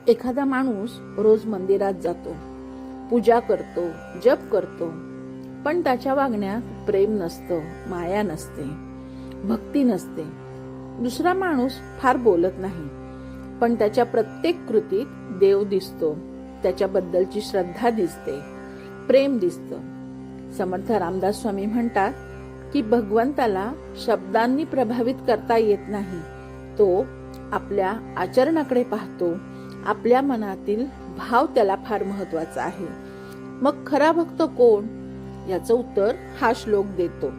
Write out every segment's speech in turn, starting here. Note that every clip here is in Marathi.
एखादा माणूस रोज मंदिरात जातो, पूजा करतो, जप करतो, पण त्याच्या वागण्यात प्रेम नसतं, माया नसते, भक्ती नसते. दुसरा माणूस फार बोलत नाही, पण त्याच्या प्रत्येक कृतीत देव दिसतो, त्याच्याबद्दलची श्रद्धा दिसते, प्रेम दिसतं. समर्थ रामदास स्वामी म्हणतात की भगवंताला शब्दांनी प्रभावित करता येत नाही, तो आपल्या आचरणाकडे पाहतो. आपल्या मनातील भाव त्याला फार महत्वाचा आहे. मग खरा भक्त कोण, याचं उत्तर हा श्लोक देतो.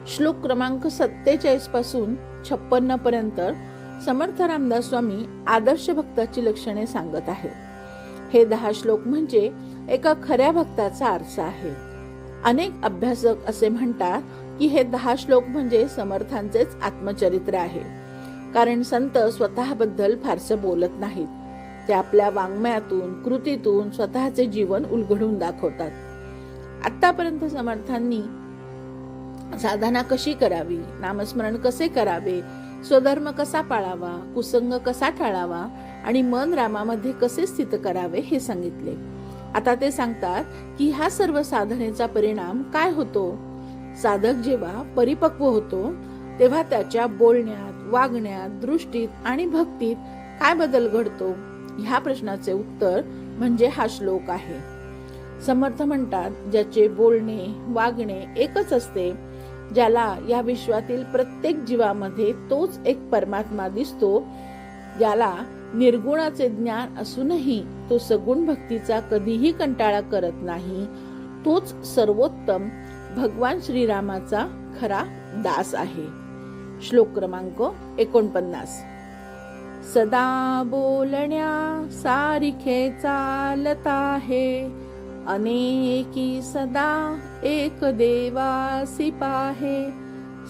श्लोक क्रमांक 47 पासून 56 पर्यंत समर्थ रामदास स्वामी आदर्श भक्ताची लक्षणे सांगत आहेत. हे 10 श्लोक म्हणजे एका खऱ्या भक्ताचा आरसा आहे. अनेक अभ्यासक असे म्हणतात की हे 10 श्लोक म्हणजे समर्थांचेच आत्मचरित्र आहे, कारण संत स्वतःबद्दल फारसं बोलत नाहीत. ते आपल्या वाङ्मयातून, कृतीतून स्वतःचे जीवन उलगडून दाखवतात. आतापर्यंत समर्थांनी साधना कशी करावी, नामस्मरण कसे करावे, स्वधर्म कसा पाळावा, कुसंग कसा टाळावा आणि मन रामामध्ये कसे स्थित करावे हे सांगितले. आता ते सांगतात की ह्या सर्व साधनेचा परिणाम काय होतो. साधक जेव्हा परिपक्व होतो तेव्हा त्याच्या बोलण्यात, वागण्यात, दृष्टीत आणि भक्तीत काय बदल घडतो, ह्या प्रश्नाचे उत्तर म्हणजे हा श्लोक आहे. समर्थ म्हणतात, ज्याचे बोलणे, वागणे एकच असते, ज्याला या विश्वातील प्रत्येक जीवामध्ये तोच एक परमात्मा दिसतो, ज्याला निर्गुणाचे ज्ञान असूनही तो सगुण भक्तीचा कधीही कंटाळा करत नाही, तोच सर्वोत्तम भगवान श्रीरामाचा खरा दास आहे. श्लोक क्रमांक 49. सदा बोलण्या सारिखे चालत आहे, अनेकी सदा एक देवासी पाहे,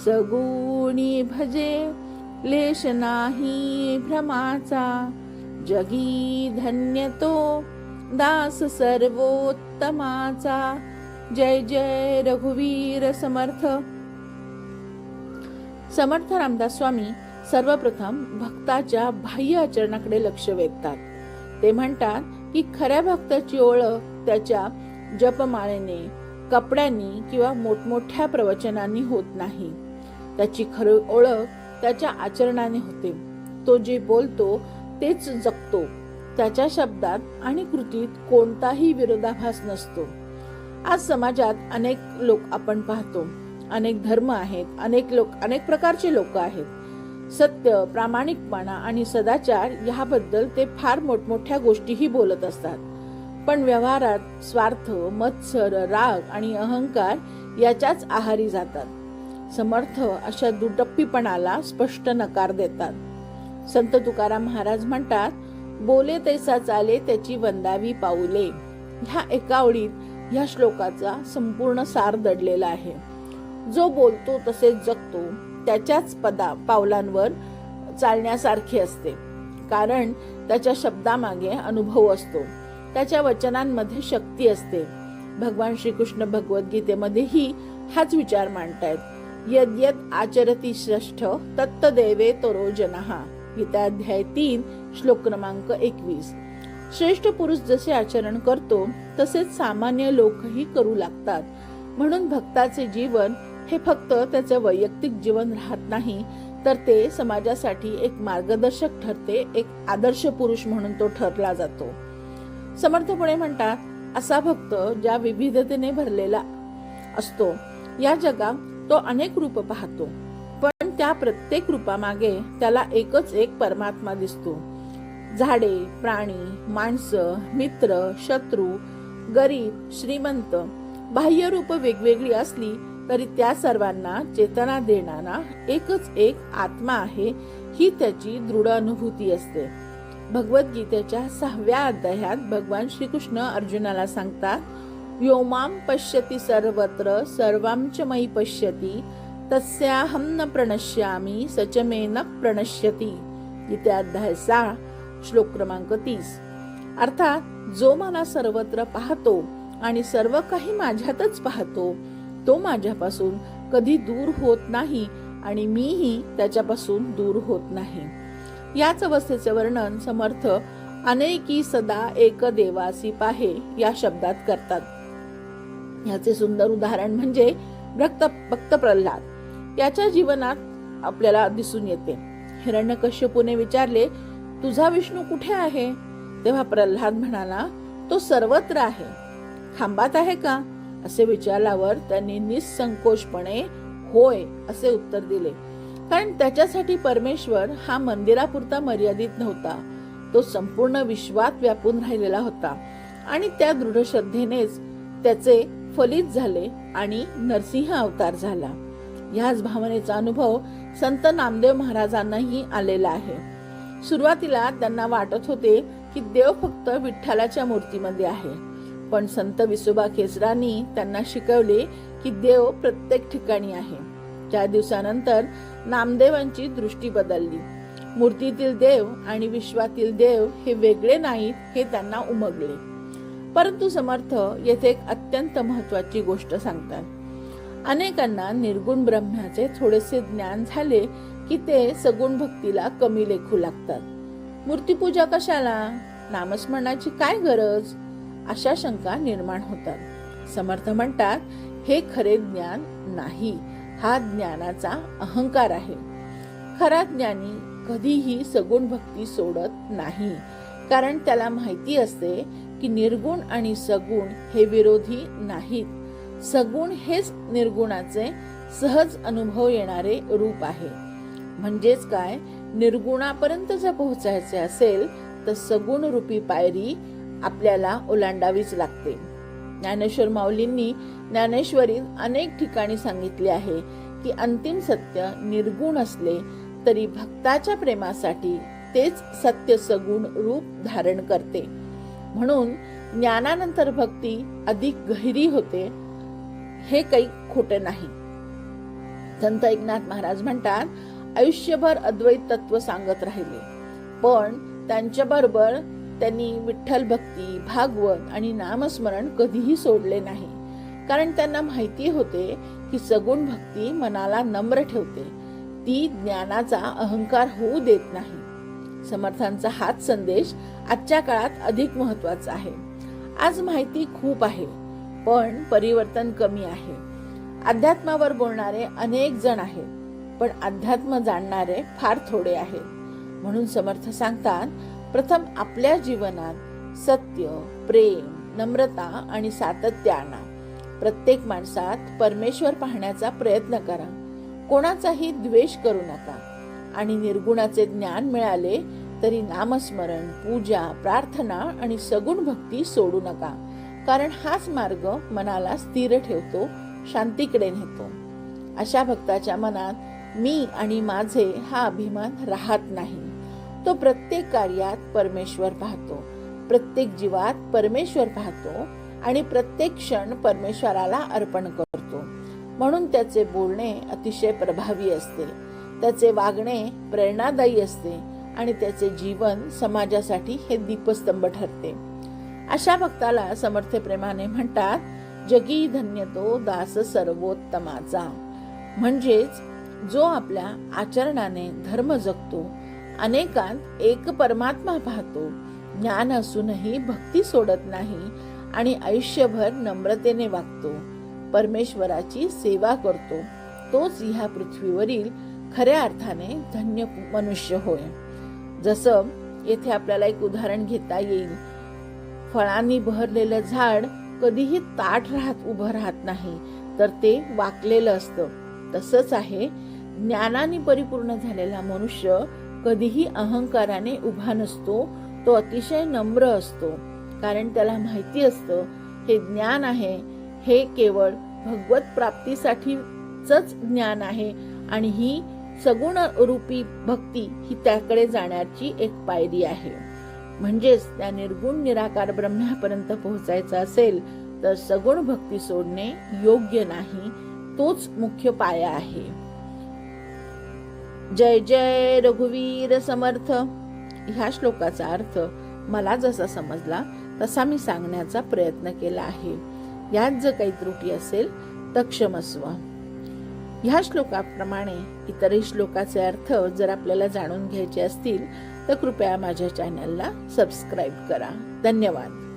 सगुणी भजे लेश नाही भ्रमाचा, जगी धन्य तो दास सर्वोत्तमाचा. जय जय रघुवीर समर्थ. समर्थ रामदास स्वामी सर्वप्रथम भक्ताच्या बाह्य आचरणाकडे लक्ष वेधतात. ते म्हणतात की खऱ्या भक्ताची ओळख त्याच्या जपमाळेने, कपड्यांनी किंवा मोठमोठ्या प्रवचनांनी होत नाही. त्याची खरी ओळख त्याच्या आचरणाने होते. तो जे बोलतो तेच जगतो. त्याच्या शब्दात आणि कृतीत कोणताही विरोधाभास नसतो. आज समाजात अनेक लोक आपण पाहतो, अनेक धर्म आहेत, अनेक प्रकारचे लोक आहेत. सत्य, प्रामाणिकपणा आणि सदाचार याबद्दल ते फार मोठमोठ्या गोष्टीही बोलत असतात, पण व्यवहारात स्वार्थ, मत्सर, राग आणि अहंकार याच्याच आहारी जातात. समर्थ अशा दुटप्पीपणाला स्पष्ट नकार देतात. संत तुकाराम महाराज म्हणतात, बोले तैसा चाले त्याची वंदावी पाऊले. ह्या एका ओळीत ह्या श्लोकाचा संपूर्ण सार दडलेला आहे. जो बोलतो तसेच जगतो त्याच्याच पावलांवर चालण्यासारखे असते, कारण त्याच्या शब्दामागे अनुभव असतो, त्याच्या वचनांमध्ये शक्ती असते. भगवान श्रीकृष्ण भगवद्गीतेमध्येही हाच विचार मांडतायत. यद यद आचरती श्रेष्ठ तत्तदेवे तरो जनः. गीताध्याय 3 श्लोक क्रमांक 21. श्रेष्ठ पुरुष जसे आचरण करतो तसेच सामान्य लोकही करू लागतात. म्हणून भक्ताचे जीवन हे फक्त त्याचे वैयक्तिक जीवन राहत नाही, तर ते समाजासाठी एक मार्गदर्शक ठरते. एक आदर्श पुरुष म्हणून तो ठरला जातो. समर्थ पुढे म्हणतात, असा भक्त ज्या विविधतेने भरलेला असतो, या जगात तो अनेक रूप पाहतो, पण त्या प्रत्येक रूपामागे त्याला एकच एक परमात्मा दिसतो. झाडे, प्राणी, माणसं, मित्र, शत्रू, गरीब, श्रीमंत, बाह्य रूप वेगवेगळी असली तरी त्या सर्वांना चेतना देणारा एकच एक आत्मा आहे, ही त्याची दृढ अनुभूती असते. भगवद्गीतेच्या 6व्या अध्यायात भगवान श्रीकृष्ण अर्जुनाला सांगतात, व्योमाम पश्यति सर्वत्र सर्वांच मयि पश्यति, तस्याहं न प्रणश्यामि सच मे न प्रणश्यति. गीता अध्याय 6 श्लोक क्रमांक 30. अर्थात जो मला सर्वत्र पाहतो आणि सर्व काही माझ्यातच पाहतो, तो माझ्यापासून कधी दूर होत नाही आणि मीही त्याच्यापासून दूर होत नाही. याच अवस्थेचे वर्णन समर्थ अनेकी सदा एक देवासी पाहे या शब्दात करतात। याचे सुंदर उदाहरण म्हणजे भक्त प्रल्हाद याच्या जीवनात आपल्याला दिसून येते। हिरण्यकश्यपूने विचारले, तुझा विष्णू कुठे आहे? तेव्हा प्रल्हाद म्हणाला, तो सर्वत्र आहे, खांबात आहे का? असे विचारल्यावर त्यांनी निसंकोचपणे होय असे उत्तर दिले, कारण त्याच्यासाठी परमेश्वर हा मंदिरापुरता मर्यादित नव्हता, तो संपूर्ण विश्वात व्यापून राहिलेला होता आणि त्या दृढ श्रद्धेनेच त्याचे फलित झाले आणि नरसिंह अवतार झाला। याच भावनेचा अनुभव संत नामदेव महाराजांनाही आलेला आहे। सुरुवातीला त्यांना वाटत होते की देव फक्त विठ्ठलाच्या मूर्तीमध्ये आहे, पण संत विसोबा केसरांनी त्यांना शिकवले की देव प्रत्येक ठिकाणी आहे। त्या दिवसानंतर नामदेवांची दृष्टी बदलली। मूर्तीतील देव आणि विश्वातील देव हे वेगळे नाहीत हे त्यांना उमगले। परंतु समर्थ येथे एक अत्यंत महत्वाची गोष्ट सांगतात। अनेकांना निर्गुण ब्रह्माचे थोडेसे ज्ञान झाले की ते सगुण भक्तीला कमी लेखू लागतात। मूर्तीपूजा कशाला? नामस्मरणाची काय गरज? अशा शंका निर्माण होतात। समर्थ म्हणतात, हे खरे ज्ञान नाही, हा ज्ञानाचा अहंकार आहे। खरा ज्ञानी कधीही सगुण भक्ती सोडत नाही, कारण त्याला माहिती असते की निर्गुण आणि सगुण हे विरोधी नाहीत। सगुण हेच निर्गुणाचे सहज अनुभव येणारे रूप आहे। म्हणजेच काय, निर्गुणापर्यंत जर पोहोचायचे असेल तर सगुण रूपी पायरी आपल्याला ओलांडावीच लागते। ज्ञानेश्वर माऊलींनी ज्ञानेश्वरीत अनेक ठिकाणी सांगितले आहे की अंतिम सत्य निर्गुण असले तरी भक्ताच्या प्रेमासाठी तेच सत्य सगुण रूप धारण करते। म्हणून ज्ञानानंतर भक्ती अधिक गहिरी होते, हे काही खोटे नाही। संत एकनाथ महाराज म्हणतात, आयुष्यभर अद्वैत तत्व सांगत राहिले, पण त्यांच्याबरोबर त्यांनी विठ्ठल भक्ती, भागवत आणि नामस्मरण कधीही सोडले नाही, कारण त्यांना माहिती होते की सगुण भक्ती मनाला नम्र ठेवते, ती ज्ञानाचा अहंकार होऊ देत नाही। समर्थांचा हाच संदेश आजच्या काळात अधिक महत्वाचा आहे। आज माहिती खूप आहे, पण परिवर्तन कमी आहे। अध्यात्मावर बोलणारे अनेक जण आहेत, पण अध्यात्म जाणणारे फार थोडे आहेत। म्हणून समर्थ सांगतात, प्रथम आपल्या जीवनात सत्य, प्रेम, नम्रता आणि सातत्य आणा। प्रत्येक माणसात परमेश्वर पाहण्याचा प्रयत्न करा, कोणाचाही द्वेष करू नका आणि निर्गुणाचे ज्ञान मिळाले तरी नामस्मरण, पूजा, प्रार्थना आणि सगुण भक्ती सोडू नका, कारण हाच मार्ग मनाला स्थिर ठेवतो, शांतीकडे नेतो। अशा भक्ताच्या मनात मी आणि माझे हा अभिमान राहत नाही। तो प्रत्येक कार्यात परमेश्वर पाहतो, प्रत्येक जीवात परमेश्वर पाहतो आणि प्रत्येक क्षण परमेश्वराला अर्पण करतो। म्हणून त्याचे बोलणे अतिशय प्रभावी असते, त्याचे वागणे प्रेरणादायी असते आणि त्याचे जीवन समाजासाठी हे दीपस्तंभ ठरते। अशा भक्ताला समर्थ प्रेमाने म्हणतात, जगी धन्य तो दास सर्वोत्तमाचा। म्हणजेच जो आपल्या आचरणाने धर्म जगतो, अनेकांत एक परमात्मा पाहतो, ज्ञान असूनही भक्ती सोडत नाही आणि आयुष्यभर नम्रतेने वागतो, परमेश्वराची सेवा करतो, तोच ह्या पृथ्वीवरील खऱ्या अर्थाने धन्य मनुष्य होय। जसं येथे आपल्याला एक उदाहरण घेता येईल, फळांनी बहरलेलं झाड कधीही ताठ उभं राहत नाही, तर ते वाकलेलं असतं। तसंच आहे, ज्ञानाने परिपूर्ण झालेला मनुष्य कधीही अहंकाराने उभा नसतो, तो अतिशय नम्र असतो, कारण त्याला माहिती असतं हे ज्ञान आहे, हे केवळ भगवत प्राप्तीसाठीच ज्ञान आहे आणि ही सगुण रूपी भक्ती ही त्याकडे जाण्याची एक पायरी आहे। म्हणजेच त्या निर्गुण निराकार ब्रह्मापर्यंत पोहोचायचं असेल तर सगुण भक्ती सोडणे योग्य नाही, तोच मुख्य पाया आहे। जय जय रघुवीर समर्थ। ह्या श्लोकाचा अर्थ मला जसा समजला तसा मी सांगण्याचा प्रयत्न केला आहे। यात जर काही त्रुटी असेल तर क्षमस्व। ह्या श्लोकाप्रमाणे इतरही श्लोकाचे अर्थ जर आपल्याला जाणून घ्यायचे असतील तर कृपया माझ्या चॅनलला सबस्क्राईब करा. धन्यवाद.